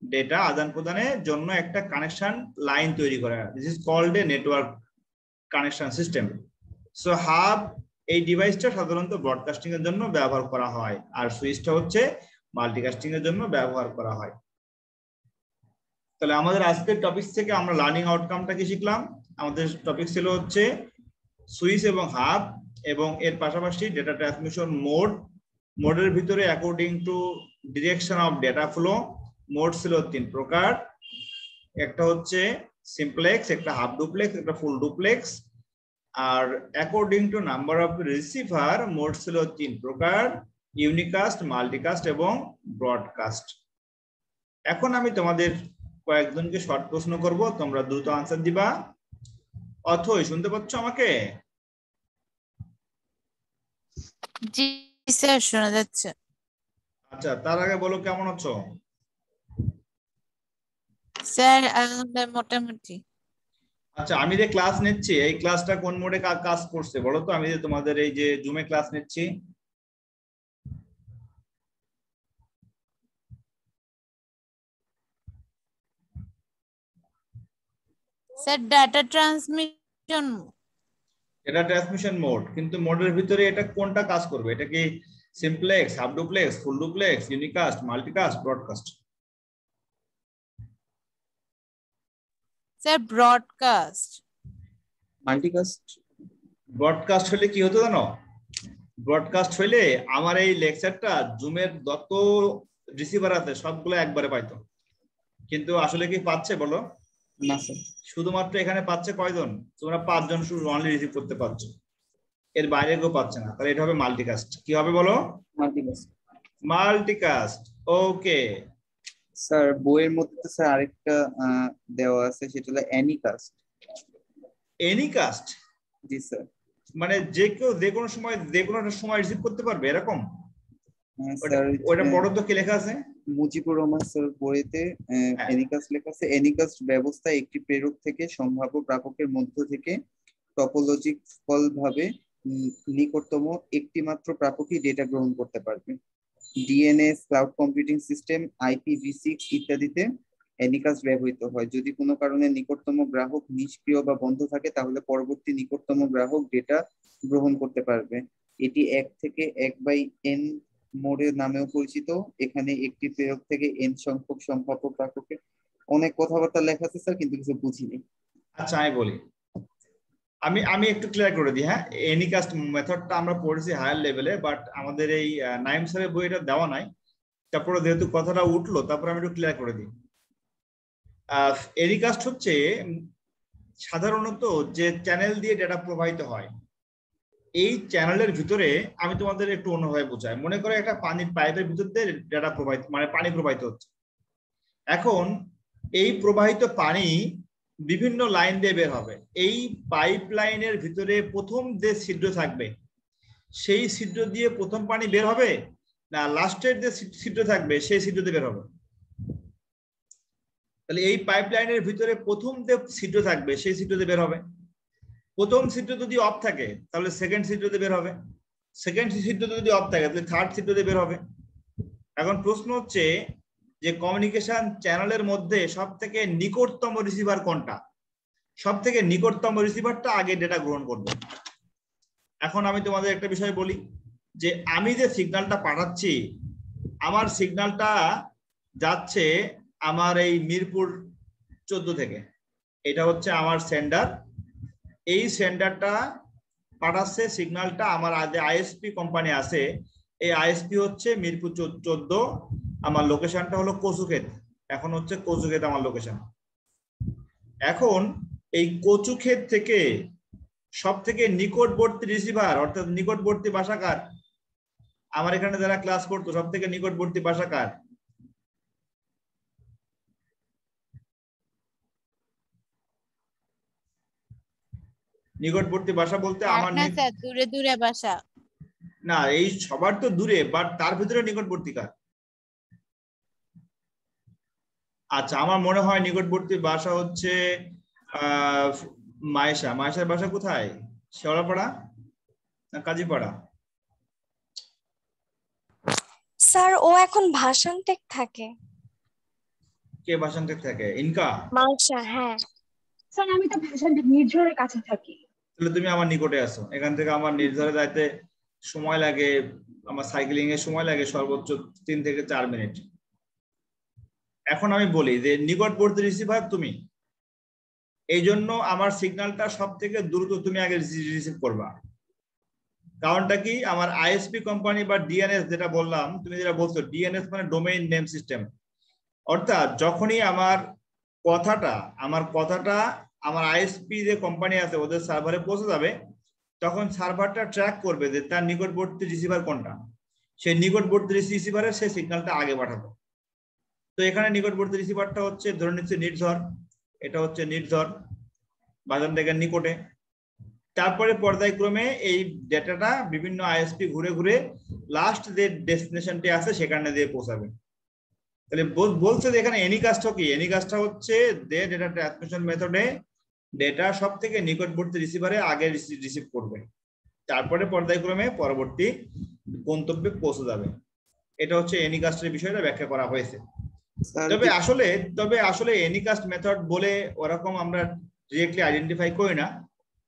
ডেটা আদান প্রদানের জন্য একটা কানেকশন লাইন তৈরি করা। This is called a network connection system. So hub এই ডিভাইসটা সাধারণত ব্রডকাস্টিং এর জন্য ব্যবহার করা হয়, আর সুইচটা হচ্ছে মাল্টিকাস্টিং এর জন্য ব্যবহার করা হয়। তাহলে আমাদের আজকের টপিক থেকে আমরা লার্নিং আউটকামটা কি শিখলাম? আমাদের টপিক ছিল হচ্ছে সুইচ এবং হাব, এবং এর পাশাপাশি ডেটা ট্রান্সমিশন মোড। মোডের ভিতরে according to direction of data flow mode ছিল 3 প্রকার, একটা হচ্ছে সিমপ্লেক্স, একটা হাফ ডুপ্লেক্স, একটা ফুল ডুপ্লেক্স। আর according to number of receiver mode ছিল 3 প্রকার, ইউনিকাস্ট, মাল্টিকাস্ট এবং ব্রডকাস্ট। এখন আমি তোমাদের কয়েকজনকে শর্ট প্রশ্ন করব, তোমরা দ্রুত আনসার দিবা। অথই শুনতে পাচ্ছ আমাকে? জি স্যার, শোনা যাচ্ছে। আচ্ছা, তার আগে বলো কেমন আছো? স্যার আলহামদুলিল্লাহ মোটামুটি। আচ্ছা, আমি যে ক্লাস নিচ্ছি এই ক্লাসটা কোন মোডে কাজ করছে বলো তো? আমি যে তোমাদের এই যে জুমে ক্লাস নিচ্ছি, স্যার ডাটা ট্রান্সমিশন। এটা ট্রান্সমিশন মোড, কিন্তু মোডের ভিতরে এটা কোনটা কাজ করবে? এটা কি simplex, half duplex, full duplex, unicast, multicast, broadcast? Sir broadcast. Multicast. Broadcast হলে কি হতো জানো? ব্রডকাস্ট হইলে আমার এই লেকচারটা জুমের যত রিসিভার আছে সবগুলো একবারে পাইতো, কিন্তু আসলে কি পাচ্ছে বলো? না স্যার। শুধুমাত্র এখানে পাচ্ছে কয়জন? তোমরা 5 জন শুধু অনলি রিসিভ করতে পারছো, এর বাইরে কেউ পাচ্ছে না। তাহলে এটা হবে মাল্টিকাস্ট। কি হবে বলো? মাল্টিকাস্ট। মাল্টিকাস্ট। ওকে স্যার বইয়ের মধ্যে তো স্যার আরেকটা দেওয়া আছে, সেটা হলো অ্যানিকাস্ট। এনিকাস্ট জি স্যার। মানে যে কেউ যে কোনো সময় যে কোনো একটা সময় রিসিভ করতে পারবে এরকম? স্যার ওটা বড় তো কি লেখা আছে? মুজিবুর রহমান স্যার বইতে হ্যাঁ। অ্যানিকাস্ট লেখা আছে। অ্যানিকাস্ট ব্যবস্থা একটি প্রেরক থেকে সম্ভাব্য প্রাপকের মধ্য থেকে টপোলজিক্যাল ভাবে নিকটতম একটি মাত্র প্রাপকই ডেটা গ্রহণ করতে পারবে। DNS, cloud computing system, IPv6 ইত্যাদিতে অ্যানিকাস্ট ব্যবহৃত হয়। যদি কোনো কারণে নিকটতম গ্রাহক নিষ্ক্রিয় বা বন্ধ থাকে তাহলে পরবর্তী নিকটতম গ্রাহক ডেটা গ্রহণ করতে পারবে। এটি 1 থেকে 1/n মোডের নামেও পরিচিত। এখানে একটি প্রেরক থেকে n সংখ্যক সম্ভাব্য প্রাপকের অনেক কথাবার্তা লেখা আছে স্যার, কিন্তু কিছু বুঝিনি। আচ্ছা আমি বলি, আমি একটু ক্লিয়ার করে দিই। হ্যাঁ, এনিকাস্ট মেথডটা আমরা পড়েছি হায়ার লেভেলে, বাট আমাদের এই নাইম স্যারের বইটা দেওয়া নাই। তারপরে যেহেতু কথাটা উঠলো, তারপরে আমি একটু ক্লিয়ার করে দিই। এনিকাস্ট হচ্ছে সাধারণত যে চ্যানেল দিয়ে ডেটা প্রবাহিত হয়, এই চ্যানেলের ভিতরে আমি তোমাদের একটু অন্যভাবে বোঝাই। মনে করো একটা পানির পাইপের ভিতর দিয়ে ডেটা প্রবাহিত, মানে পানি প্রবাহিত হচ্ছে। এখন এই প্রবাহিত পানি বিভিন্ন লাইন দিয়ে বের হবে। এই পাইপ লাইনের ভিতরে প্রথম যে ছিদ্র থাকবে, সেই ছিদ্র দিয়ে প্রথম পানি বের হবে, না লাস্টের যে ছিদ্র থাকবে সেই ছিদ্র দিয়ে বের হবে? তাহলে এই পাইপ লাইনের ভিতরে প্রথম যে ছিদ্র থাকবে সেই ছিদ্র দিয়ে বের হবে। প্রথম ছিদ্র যদি অফ থাকে তাহলে সেকেন্ড ছিদ্র দিয়ে বের হবে, সেকেন্ড ছিদ্র যদি অফ থাকে তাহলে থার্ড ছিদ্র দিয়ে বের হবে। এখন প্রশ্ন হচ্ছে যে কমিউনিকেশন চ্যানেলের মধ্যে সব থেকে নিকটতম রিসিভার কোনটা? সব থেকে নিকটতম রিসিভারটা আগে ডেটা গ্রহণ করবে। এখন আমি তোমাদের একটা বিষয় বলি, যে আমি যে সিগন্যালটা পাঠাচ্ছি, আমার সিগন্যালটা যাচ্ছে আমার এই মিরপুর 14 থেকে। এটা হচ্ছে আমার সেন্ডার। এই সেন্ডারটা পাঠাচ্ছে সিগন্যালটা আমার আইএসপি কোম্পানি আছে, এই আইএসপি হচ্ছে মিরপুর 14। আমার লোকেশনটা হলো কচুক্ষেত। এখন হচ্ছে কচুক্ষেত আমার লোকেশন। এখন এই কচুক্ষেত থেকে সব থেকে নিকটবর্তী রিসিভার অর্থাৎ নিকটবর্তী বাসাকার, আমার এখানে যারা ক্লাস করতো সব থেকে নিকটবর্তী বাসাকার? নিকটবর্তী বাসা বলতে আমার না স্যার, দূরে দূরে বাসা। না, এই সবার তো দূরে, বাট তার ভিতরে নিকটবর্তী কার? আচ্ছা, আমার মনে হয় নিকটবর্তী বাসা হচ্ছে মায়েশা। মায়েশার বাসা কোথায়? শেওড়াপাড়া না কাজীপাড়া? স্যার ও এখন ভাষানটেক থাকে। কে ভাষানটেক থাকে? ইনকা? মার্শা, হ্যাঁ। স্যার আমি তো ভাষানটেক নির্ঝরের কাছে থাকি। তাহলে তুমি আমার নিকটে আছো। এখান থেকে আমার নির্ঝরে যাইতে সময় লাগে, আমার সাইক্লিং এর সময় লাগে সর্বোচ্চ 3 থেকে 4 মিনিট। এখন আমি বলি যে নিকটবর্তী রিসিভার তুমি, এই জন্য আমার সিগন্যালটা সব থেকে দ্রুত তুমি আগে রিসিভ করবা। কারণটা কি? আমার আইএসপি কোম্পানি বা ডিএনএস যেটা বললাম, তুমি যেটা বলছো ডিএনএস মানে ডোমেইন নেম সিস্টেম, অর্থাৎ যখনই আমার কথাটা আমার আইএসপি যে কোম্পানি আছে ওদের সার্ভারে পৌঁছে যাবে, তখন সার্ভারটা ট্র্যাক করবে যে তার নিকটবর্তী রিসিভার কোনটা, সেই নিকটবর্তী রিসিভারে সেই সিগন্যালটা আগে পাঠাবে। তো এখানে নিকটবর্তী রিসিভারটা হচ্ছে ধরে নিচ্ছে নির্ঝর, এটা হচ্ছে নির্ঝর বাজানটেকের নিকটে। তারপরে পর্যায়ক্রমে এই ডেটাটা বিভিন্ন আইএসপি ঘুরে ঘুরে লাস্ট যে ডেস্টিনেশনটি আছে সেখানে দিয়ে পৌঁছাবে। তাহলে বলছে যে এখানে এনিকাস্টটা কি? এনিকাস্টটা হচ্ছে যে ডেটা ট্রান্সমিশন মেথডে ডেটা সব থেকে নিকটবর্তী রিসিভারে আগে রিসিভ করবে, তারপরে পর্যায়ক্রমে পরবর্তী গন্তব্যে পৌঁছে যাবে। এটা হচ্ছে এনিকাস্টের বিষয়টা ব্যাখ্যা করা হয়েছে। তবে আসলে এনিকাস্ট মেথড বলে ওরকম আমরা ডিরেক্টলি আইডেন্টিফাই করি না।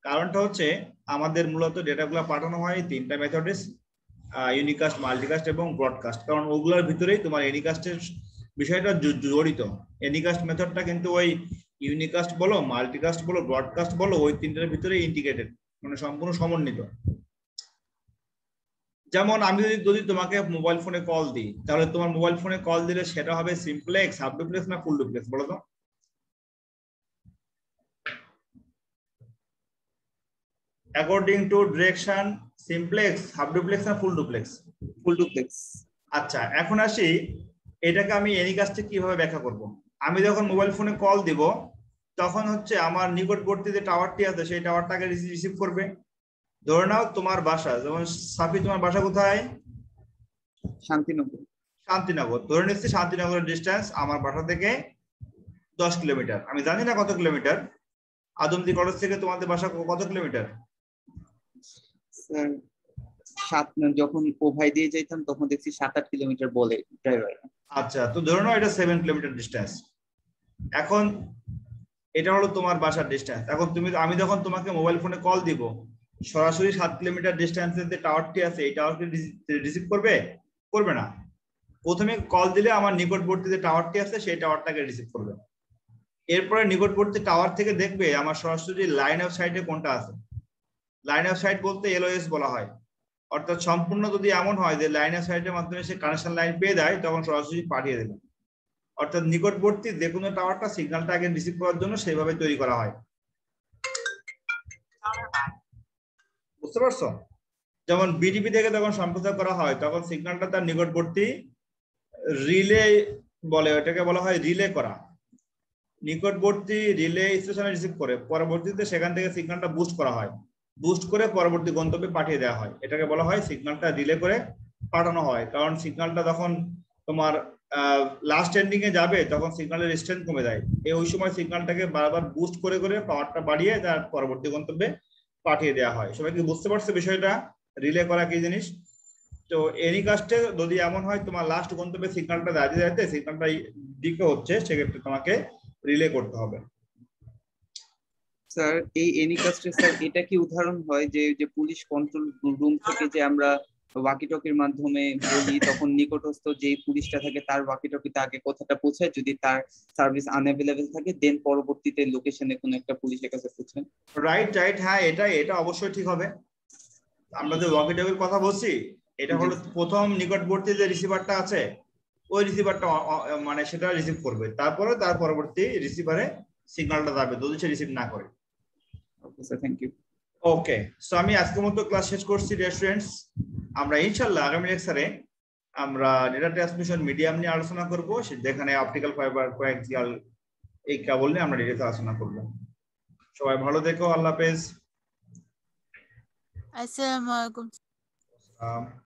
কারণটা হচ্ছে আমাদের মূলত ডেটাগুলো পাঠানো হয় 3টা মেথডে, ইউনিকাস্ট, মাল্টিকাস্ট এবং ব্রডকাস্ট। কারণ ওগুলোর ভিতরেই তোমার এনিকাস্টের বিষয়টা জড়িত। এনিকাস্ট মেথডটা কিন্তু ওই ইউনিকাস্ট বলো, মাল্টিকাস্ট বলো, ব্রডকাস্ট বলো, ওই 3টার ভিতরে ইন্টিগ্রেটেড, মানে সম্পূর্ণ সমন্বিত। যেমন আমি যদি তোমাকে মোবাইল ফোনে কল দিই, তাহলে তোমার মোবাইল ফোনে কল দিলে সেটা হবে সিমপ্লেক্স, হাফ ডুপ্লেক্স না ফুল ডুপ্লেক্স বলো তো? According to direction, simplex, half duplex না ফুল ডুপ্লেক্স? Full duplex. আচ্ছা, এখন আসি এটাকে আমি এনিকাস্টে কিভাবে ব্যাখ্যা করব। আমি যখন মোবাইল ফোনে কল দিব, তখন হচ্ছে আমার নিকটবর্তী যে টাওয়ারটি আছে সেই টাওয়ারটাকে রিসিভ করবে। ধরে নাও তোমার বাসা, যেমন সাফি তোমার বাসা কোথায়? শান্তিনগর। শান্তিনগর ধরে নিচ্ছি, শান্তিনগরের ডিস্টেন্স আমার বাসা থেকে 10 কিলোমিটার। আমি জানি না কত কিলোমিটার। আদমদি কলেজ থেকে তোমাদের বাসা কত কিলোমিটার? স্যার যখন ওভাই দিয়ে যাইতাম তখন দেখছি 7-8 কিলোমিটার বলে ড্রাইভার। আচ্ছা, তো ধরে নাও এটা 7 কিলোমিটার ডিস্টেন্স। এখন এটা হলো তোমার বাসার ডিস্টেন্স। এখন আমি যখন তোমাকে মোবাইল ফোনে কল দিব, সরাসরি 7 কিলোমিটার ডিস্টেন্সে যে টাওয়ারটি আছে এই টাওয়ারকে রিসিভ করবে? করবে না। প্রথমে কল দিলে আমার নিকটবর্তী যে টাওয়ারটি আছে সেই টাওয়ারটাকে রিসিভ করবে। এরপরে নিকটবর্তী টাওয়ার থেকে দেখবে আমার সরাসরি লাইন অফ সাইটে কোনটা আছে। লাইন অফ সাইট বলতে এলওএস বলা হয়, অর্থাৎ সম্পূর্ণ যদি এমন হয় যে লাইন অফ সাইটের মাধ্যমে সে কানেকশন লাইন পেয়ে যায় তখন সরাসরি পাঠিয়ে দেবে। অর্থাৎ নিকটবর্তী যে কোনো টাওয়ারটা সিগন্যালটা আগে রিসিভ করার জন্য সেইভাবে তৈরি করা হয়। বুঝতে পারছো? যেমন বিটিপি থেকে যখন সম্প্রচার করা হয় তখন সিগন্যালটা তার নিকটবর্তী রিলে বলে, ওটাকে বলা হয় রিলে করা। নিকটবর্তী রিলে স্টেশনে রিসিভ করে পরবর্তীতে সেখান থেকে সিগন্যালটা বুস্ট করা হয়, বুস্ট করে পরবর্তী গন্তব্যে পাঠিয়ে দেওয়া হয়। এটাকে বলা হয় সিগন্যালটা রিলে করে পাঠানো হয়। কারণ সিগন্যালটা যখন তোমার লাস্ট এন্ডিং এ যাবে তখন সিগন্যালের স্ট্রেংথ কমে যায়। ওই সময় সিগন্যালটাকে বারবার বুস্ট করে করে পাওয়ারটা বাড়িয়ে তার পরবর্তী গন্তব্যে পাঠিয়ে দেওয়া হয়। সবাই কি বুঝতে পারছে বিষয়টা? রিলে করা কি জিনিস? তো এনিকাস্টে যদি এমন হয় তোমার লাস্ট গন্তব্যে সিগন্যালটা দাঁড়িয়ে যাইতে সিগন্যালটা দিকে হচ্ছে, সেক্ষেত্রে তোমাকে রিলে করতে হবে। স্যার এই এনিকাস্টে স্যার এটা কি উদাহরণ হয় যে যে পুলিশ কন্ট্রোল রুম থেকে যে আমরা ওয়াকিটকির মাধ্যমে বলি তখন নিকটস্থ যে পুলিশটা থাকে তার ওয়াকিটকিতে আগে কথাটা পৌঁছায়, যদি তার সার্ভিস আনঅ্যাভেলেবল থাকে দেন পরবর্তীতে লোকেশনে কোনো একটা পুলিশের কাছে পৌঁছায়। রাইট রাইট, হ্যাঁ এটা অবশ্যই ঠিক হবে। আমরা যে ওয়াকিটকির কথা বলছি এটা হলো প্রথম নিকটবর্তী যে রিসিভারটা আছে ওই রিসিভারটা মানে সেটা রিসিভ করবে, তারপরে তার পরবর্তী রিসিভারে সিগন্যালটা যাবে যদি সে রিসিভ না করে। Okay sir, thank you. Okay, so আমি আজকের মতো ক্লাস শেষ করছি ডিয়ার স্টুডেন্টস। আমরা ইনশাআল্লাহ আগামী লেকচারে আমরা ডেটা ট্রান্সমিশন মিডিয়াম নিয়ে আলোচনা করব, যেখানে অপটিক্যাল ফাইবার কোয়াক্সিয়াল এই কেবল নিয়ে আমরা ডিটেইলসে আলোচনা করব। সবাই ভালো থেকো, আল্লাহ হাফেজ। আসসালামু আলাইকুম।